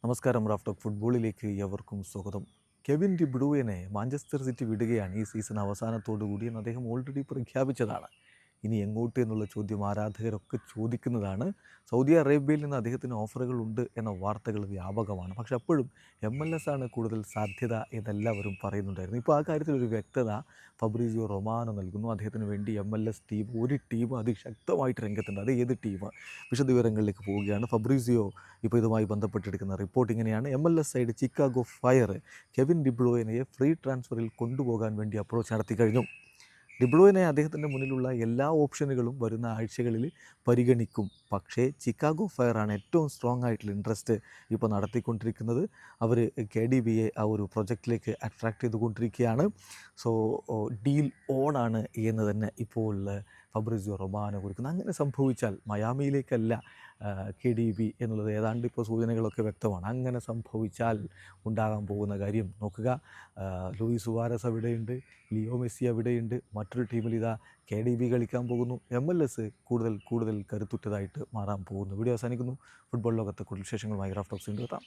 നമസ്കാരം. Raf talk ഫുട്ബോളിലേക്ക് എവർക്കും സ്വാഗതം. കെവിൻ ഡി ബ്രൂയനെ മാഞ്ചസ്റ്റർ സിറ്റി വിടുകയാണ് ഈ സീസൺ അവസാനത്തോടു കൂടി എന്ന് അദ്ദേഹം ഓൾറെഡി പ്രഖ്യാപിച്ചതാണ്. ഇനി എങ്ങോട്ട് എന്നുള്ള ചോദ്യം ആരാധകരൊക്കെ ചോദിക്കുന്നതാണ്. സൗദി അറേബ്യയിൽ നിന്ന് അദ്ദേഹത്തിന് ഓഫറുകൾ ഉണ്ട് എന്ന വാർത്തകൾ വ്യാപകമാണ്. പക്ഷെ അപ്പോഴും MLS ആണ് കൂടുതൽ സാധ്യത എന്നെല്ലാവരും പറയുന്നുണ്ടായിരുന്നു. ഇപ്പോൾ ആ കാര്യത്തിൽ ഒരു വ്യക്തത ഫബ്രീസിയോ റൊമാനോ നൽകുന്നു. അദ്ദേഹത്തിന് വേണ്ടി MLS ടീം, ഒരു ടീം അതിശക്തമായിട്ട് രംഗത്തുണ്ട്. അത് ഏത് ടീം? വിശദവിവരങ്ങളിലേക്ക് പോവുകയാണ്. ഫബ്രീസിയോ ഇപ്പോൾ ഇതുമായി ബന്ധപ്പെട്ടെടുക്കുന്ന റിപ്പോർട്ട് ഇങ്ങനെയാണ്. MLS side Chicago Fire Kevin De Bruyne free ട്രാൻസ്ഫറിൽ കൊണ്ടുപോകാൻ വേണ്ടി അപ്രോച്ച് നടത്തി കഴിഞ്ഞു. ഡിബ്രൂയിനെ അദ്ദേഹത്തിൻ്റെ മുന്നിലുള്ള എല്ലാ ഓപ്ഷനുകളും വരുന്ന ആഴ്ചകളിൽ പരിഗണിക്കും. പക്ഷേ ചിക്കാഗോ ഫയറാണ് ഏറ്റവും സ്ട്രോങ് ആയിട്ടുള്ള ഇൻട്രസ്റ്റ് ഇപ്പോൾ നടത്തിക്കൊണ്ടിരിക്കുന്നത്. അവർ KDBയെ ആ ഒരു പ്രൊജക്റ്റിലേക്ക് അട്രാക്റ്റ് ചെയ്തുകൊണ്ടിരിക്കുകയാണ്. സോ ഡീൽ ഓണാണ് എന്ന് തന്നെ ഇപ്പോൾ ഫബ്രിസിയോ റൊമാനോ കുറിക്കുന്നത്. അങ്ങനെ സംഭവിച്ചാൽ മയാമിയിലേക്കല്ല KDB എന്നുള്ളത് ഏതാണ്ട് ഇപ്പോൾ സൂചനകളൊക്കെ വ്യക്തമാണ്. അങ്ങനെ സംഭവിച്ചാൽ ഉണ്ടാകാൻ പോകുന്ന കാര്യം നോക്കുക. ലൂയിസ് സുവാരസ് അവിടെയുണ്ട്, ലിയോ മെസ്സി അവിടെയുണ്ട്. മറ്റൊരു ടീമിൽ ഇതാ KDB കളിക്കാൻ പോകുന്നു. MLS കൂടുതൽ കരുത്തുറ്റതായിട്ട് മാറാൻ പോകുന്നു. വീഡിയോ അവസാനിക്കുന്നു. ഫുട്ബോൾ ലോകത്തെ കൂടുതൽ വിശേഷങ്ങളുമായി റാഫ് ടോക്സ് വീണ്ടും എത്താം.